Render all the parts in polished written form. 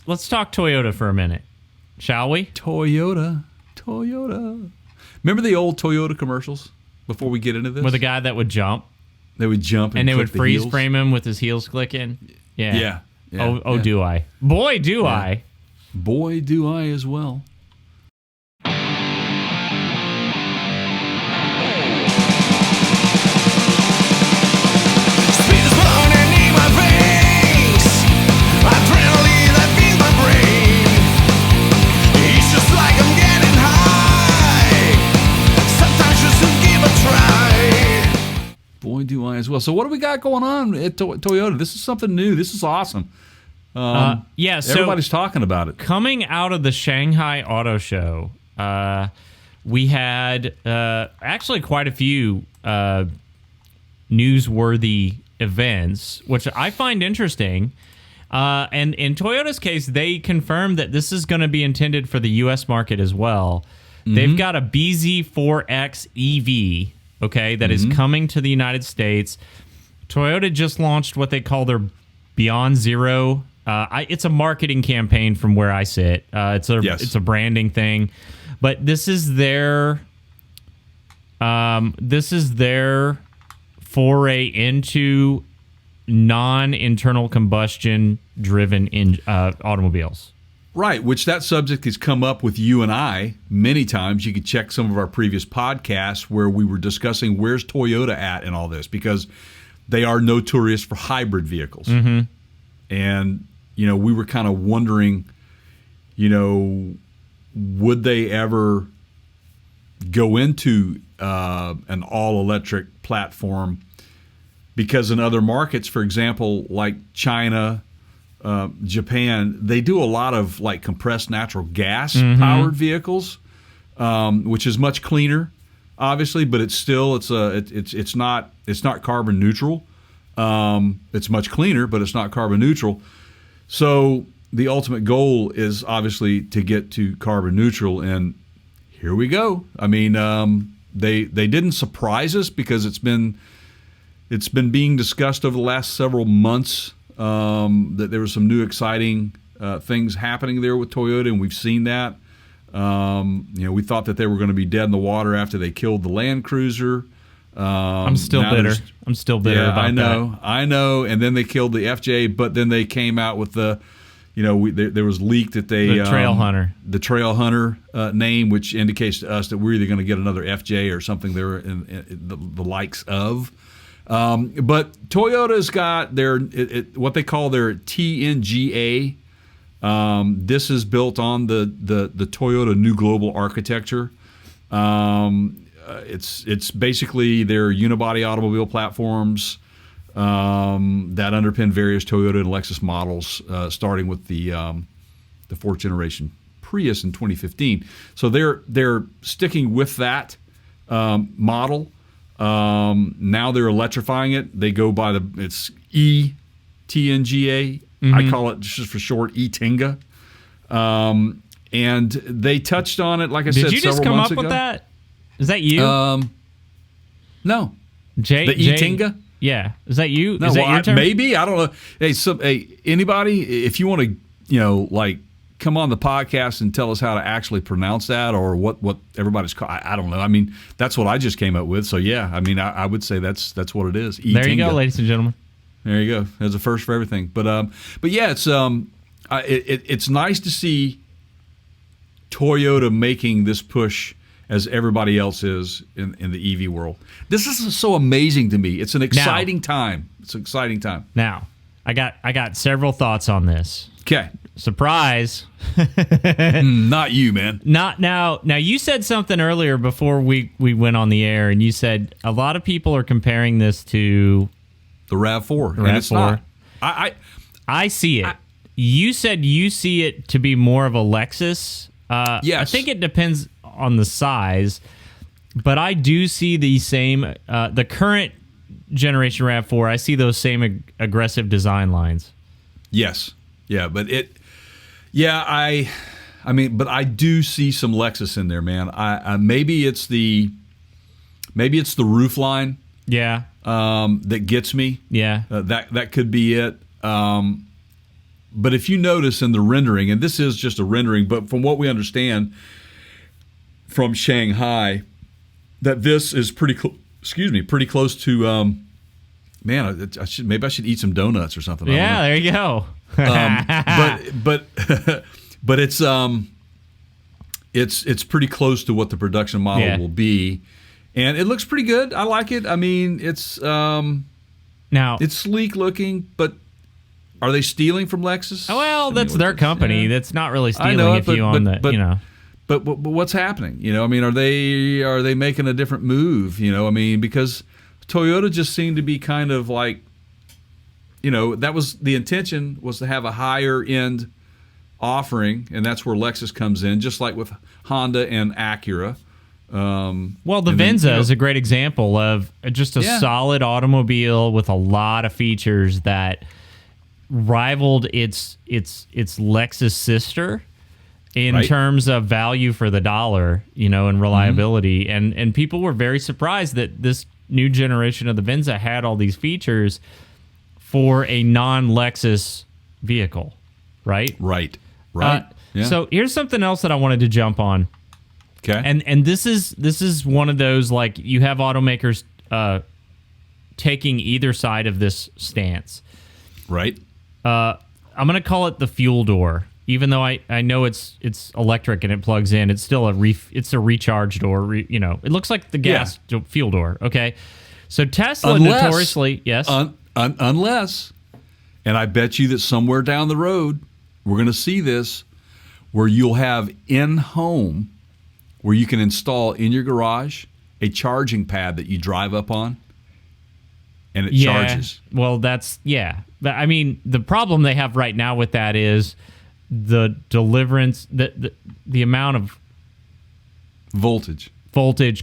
let's talk Toyota for a minute, shall we? Toyota. Remember the old Toyota commercials before we get into this? With a guy that would jump. They would jump and they would freeze heels. frame him with his heels clicking. Yeah. Yeah. Do I? Boy, do I. Boy, do I as well. Boy, do I as well. So what do we got going on at Toyota? This is something new. This is awesome. So everybody's talking about it. Coming out of the Shanghai Auto Show, we had actually quite a few newsworthy events, which I find interesting. And in Toyota's case, they confirmed that this is going to be intended for the U.S. market as well. Mm-hmm. They've got a BZ4X EV, that is coming to the United States. Toyota just launched what they call their Beyond Zero. It's a marketing campaign from where I sit. It's a branding thing, but this is their foray into non-internal combustion driven automobiles. Right, which that subject has come up with you and I many times. You could check some of our previous podcasts where we were discussing where's Toyota at in all this, because they are notorious for hybrid vehicles. Mm-hmm. And, we were kind of wondering, would they ever go into an all-electric platform? Because in other markets, for example, like China, Japan, they do a lot of like compressed natural gas powered vehicles, which is much cleaner, obviously, but it's not carbon neutral. It's much cleaner, but it's not carbon neutral. So the ultimate goal is obviously to get to carbon neutral, and here we go. I mean, they didn't surprise us because it's been being discussed over the last several months. That there were some new exciting things happening there with Toyota, and we've seen that. We thought that they were going to be dead in the water after they killed the Land Cruiser. I'm still bitter about that. I know. And then they killed the FJ, but then they came out with the, there was leaked that they the Trail Hunter, name, which indicates to us that we're either going to get another FJ or something there in the likes of. But Toyota's got their what they call their TNGA. This is built on the Toyota New Global Architecture. It's basically their unibody automobile platforms that underpin various Toyota and Lexus models, starting with the fourth generation Prius in 2015. So they're sticking with that model. Now they're electrifying it. They go by it's e-TNGA. Mm-hmm. I call it just for short e-TNGA. And they touched on it, like I said, Did you just come up with that? Is that you? No. The e-TNGA? Yeah. Is that you? No, is that your term? Maybe. I don't know. Hey, anybody, if you want to, come on the podcast and tell us how to actually pronounce that, or what everybody's called. I don't know. I mean, that's what I just came up with. So yeah, I mean, I would say that's what it is. E-TNGA. There you go, ladies and gentlemen. There you go. There's a first for everything. But yeah, it's nice to see Toyota making this push as everybody else is in the EV world. This is so amazing to me. It's an exciting time. It's an exciting time. Now, I got several thoughts on this. Okay. Surprise. Not you, man. Not now. Now, you said something earlier before we went on the air, and you said a lot of people are comparing this to the RAV4. The RAV4. I see it. You said you see it to be more of a Lexus. Yes. I think it depends on the size, but I do see the same, the current generation RAV4, I see those same aggressive design lines. Yes. Yeah, but I mean, but I do see some Lexus in there, man. Maybe it's the roof line. Yeah. That gets me. Yeah. That could be it. But if you notice in the rendering, and this is just a rendering, but from what we understand from Shanghai, that this is pretty close to. Man, maybe I should eat some donuts or something. Yeah, there you go. But it's pretty close to what the production model will be, and it looks pretty good. I like it. I mean, it's now it's sleek looking, but are they stealing from Lexus? Well, that's their company. Yeah. That's not really stealing you own the, you know. But what's happening? You know, I mean, are they making a different move? You know, I mean, because Toyota just seemed to be kind of like, you know, that was the intention, was to have a higher end offering, and that's where Lexus comes in, just like with Honda and Acura. Well, the Venza is a great example of just a solid automobile with a lot of features that rivaled its Lexus sister in terms of value for the dollar, you know, and reliability. And people were very surprised that this new generation of the Venza had all these features for a non-Lexus vehicle, right? Right. So here's something else that I wanted to jump on. Okay. And this is one of those, like, you have automakers taking either side of this stance. Right. I'm going to call it the fuel door. Even though I know it's electric and it plugs in, it's still it's a recharge door. You know, it looks like the gas fuel door. Okay, so Tesla notoriously unless, and I bet you that somewhere down the road we're going to see this, where you'll have in-home, where you can install in your garage a charging pad that you drive up on, and it charges. Well, but I mean, the problem they have right now with that is the deliverance, the amount of voltage,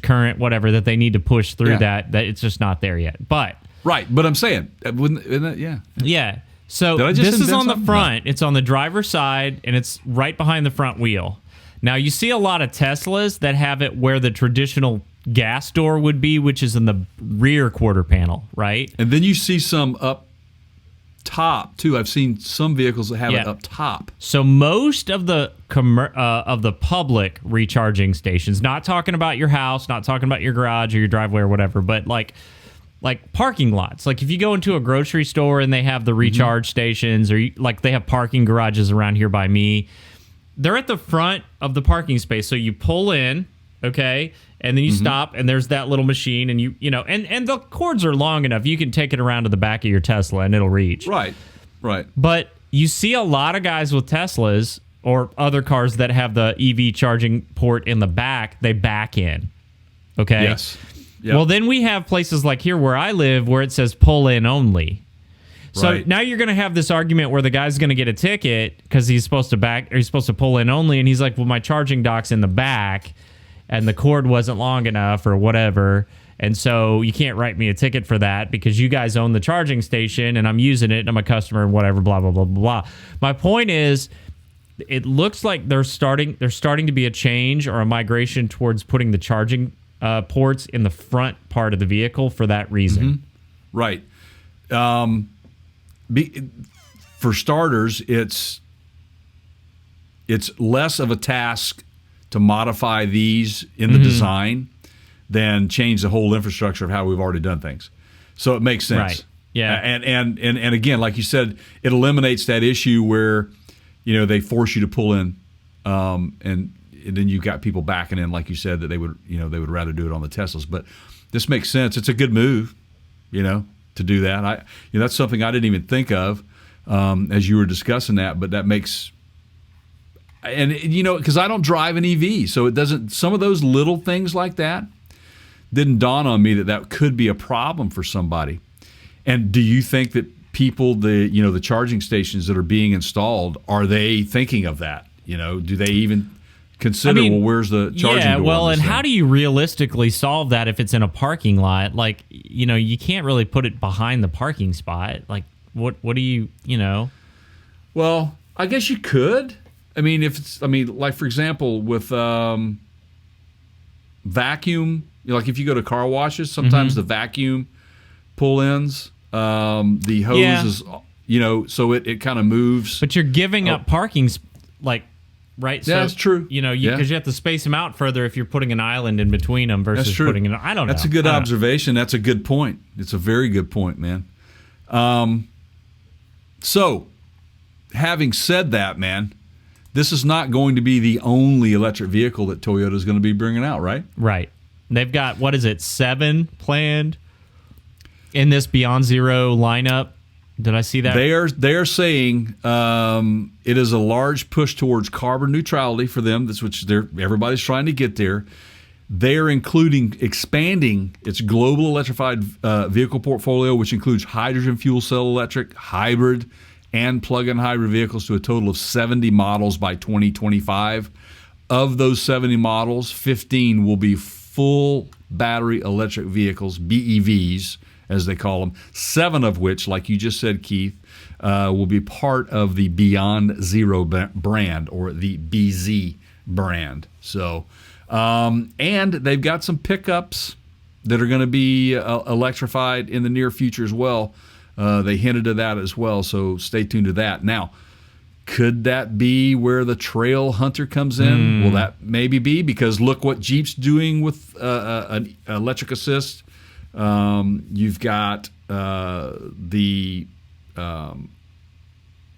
current, whatever, that they need to push through that it's just not there yet. But but I'm saying, yeah. So this is on the front. No. It's on the driver's side, and it's right behind the front wheel. Now, you see a lot of Teslas that have it where the traditional gas door would be, which is in the rear quarter panel, right? And then you see some up top too. I've seen some vehicles that have it up top. So most of the public recharging stations, not talking about your house, not talking about your garage or your driveway or whatever, but like parking lots. Like if you go into a grocery store and they have the recharge stations, or like they have parking garages around here by me, they're at the front of the parking space. So you pull in, okay, and then you stop, and there's that little machine, and you know, and the cords are long enough. You can take it around to the back of your Tesla, and it'll reach. Right. But you see a lot of guys with Teslas or other cars that have the EV charging port in the back, they back in. Okay? Yes. Yep. Well, then we have places like here where I live where it says pull in only. So now you're going to have this argument where the guy's going to get a ticket because he's supposed to pull in only, and he's like, well, my charging dock's in the back, and the cord wasn't long enough or whatever, and so you can't write me a ticket for that because you guys own the charging station and I'm using it and I'm a customer and whatever, blah, blah, blah, blah, blah. My point is, it looks like there's starting to be a change or a migration towards putting the charging ports in the front part of the vehicle for that reason. Right. For starters, it's less of a task to modify these in the design than change the whole infrastructure of how we've already done things. So it makes sense. Right. Yeah. And again, like you said, it eliminates that issue where, you know, they force you to pull in, and then you've got people backing in, like you said, that they would rather do it on the Teslas. But this makes sense. It's a good move, you know, to do that. That's something I didn't even think of as you were discussing that, but that makes. And, you know, because I don't drive an EV, so it doesn't. Some of those little things like that didn't dawn on me that could be a problem for somebody. And do you think that people, the charging stations that are being installed, are they thinking of that? You know, do they even consider, well, where's the charging door? Well, and how do you realistically solve that if it's in a parking lot? Like, you know, you can't really put it behind the parking spot. Like, what do you know? Well, I guess you could. I mean, like, for example, with vacuum, like if you go to car washes, sometimes the vacuum pull-ins, the hose so it kind of moves. But you're giving up parking, right? Yeah, that's true. Because you have to space them out further if you're putting an island in between them versus putting an. I don't know. That's a good observation. That's a good point. It's a very good point, man. So, having said that, man, this is not going to be the only electric vehicle that Toyota is going to be bringing out, right? Right. They've got 7 planned in this Beyond Zero lineup. Did I see that? They are saying it is a large push towards carbon neutrality for them. That's which everybody's trying to get there. They are expanding its global electrified vehicle portfolio, which includes hydrogen fuel cell electric, hybrid, and plug-in hybrid vehicles to a total of 70 models by 2025. Of those 70 models, 15 will be full battery electric vehicles, BEVs, as they call them, 7 of which, like you just said, Keith, will be part of the Beyond Zero brand, or the BZ brand. So, and they've got some pickups that are going to be electrified in the near future as well. They hinted at that as well, so stay tuned to that. Now, could that be where the Trail Hunter comes in? Will that maybe be? Because look what Jeep's doing with an electric assist. You've got the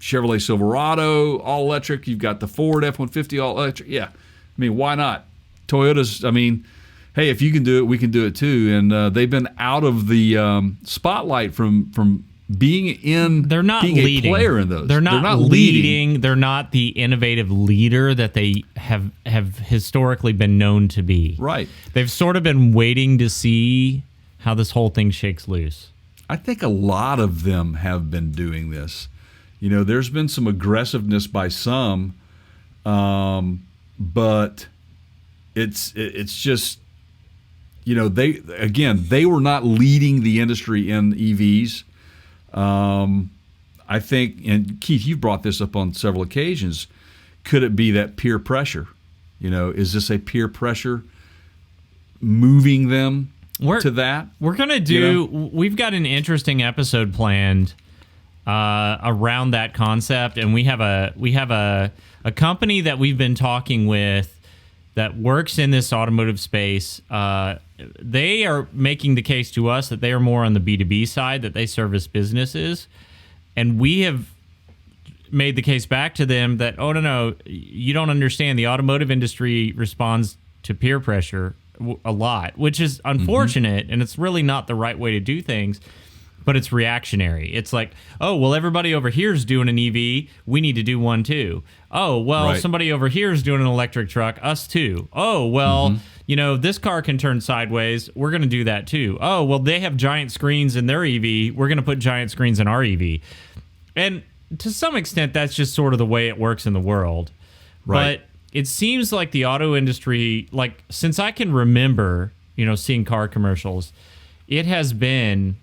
Chevrolet Silverado all electric. You've got the Ford F-150 all electric. Yeah, I mean, why not? Toyota's. I mean, hey, if you can do it, we can do it too. And they've been out of the spotlight from being in. They're not being leading. A player in those. They're not leading. They're not the innovative leader that they have historically been known to be. Right. They've sort of been waiting to see how this whole thing shakes loose. I think a lot of them have been doing this. There's been some aggressiveness by some, but it's just, they were not leading the industry in EVs. I think, and Keith, you've brought this up on several occasions. Could it be that peer pressure? Is this a peer pressure moving them to that? We're gonna do. We've got an interesting episode planned around that concept, and we have a company that we've been talking with that works in this automotive space. They are making the case to us that they are more on the B2B side, that they service businesses, and we have made the case back to them that, oh, no, you don't understand. The automotive industry responds to peer pressure a lot, which is unfortunate, and it's really not the right way to do things, but it's reactionary. It's like, oh, well, everybody over here is doing an EV. We need to do one too. Oh, well, somebody over here is doing an electric truck. Us too. Oh, well, this car can turn sideways. We're going to do that too. Oh, well, they have giant screens in their EV. We're going to put giant screens in our EV. And to some extent, that's just sort of the way it works in the world. Right. But it seems like the auto industry, since I can remember, seeing car commercials, it has been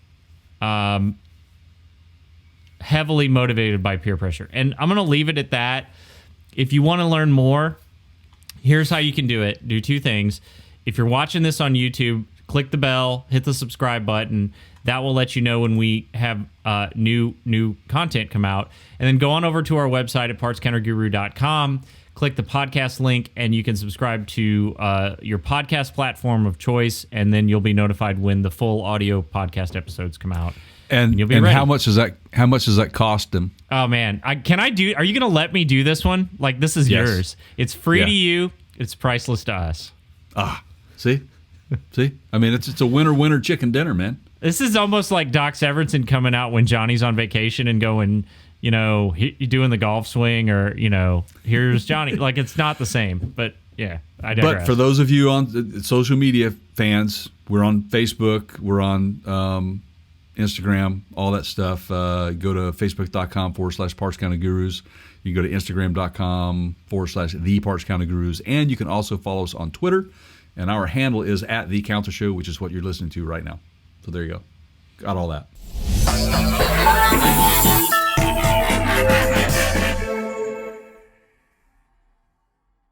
heavily motivated by peer pressure. And I'm going to leave it at that. If you want to learn more, here's how you can do it. Do 2 things. If you're watching this on YouTube, click the bell, hit the subscribe button. That will let you know when we have new content come out. And then go on over to our website at partscounterguru.com. Click the podcast link, and you can subscribe to your podcast platform of choice, and then you'll be notified when the full audio podcast episodes come out. And you'll be ready. how much does that cost them? Oh man, are you going to let me do this one? This is yours. It's free to you. It's priceless to us. See? I mean, it's a winner chicken dinner, man. This is almost like Doc Severinsen coming out when Johnny's on vacation and going, doing the golf swing, or, here's Johnny. It's not the same, but yeah, I digress. But for those of you on social media fans, we're on Facebook, we're on Instagram, all that stuff. Go to facebook.com/PartsCounterGurus. You can go to Instagram.com/The Parts Counter Gurus. And you can also follow us on Twitter. And our handle is @TheCounterShow, which is what you're listening to right now. So there you go. Got all that.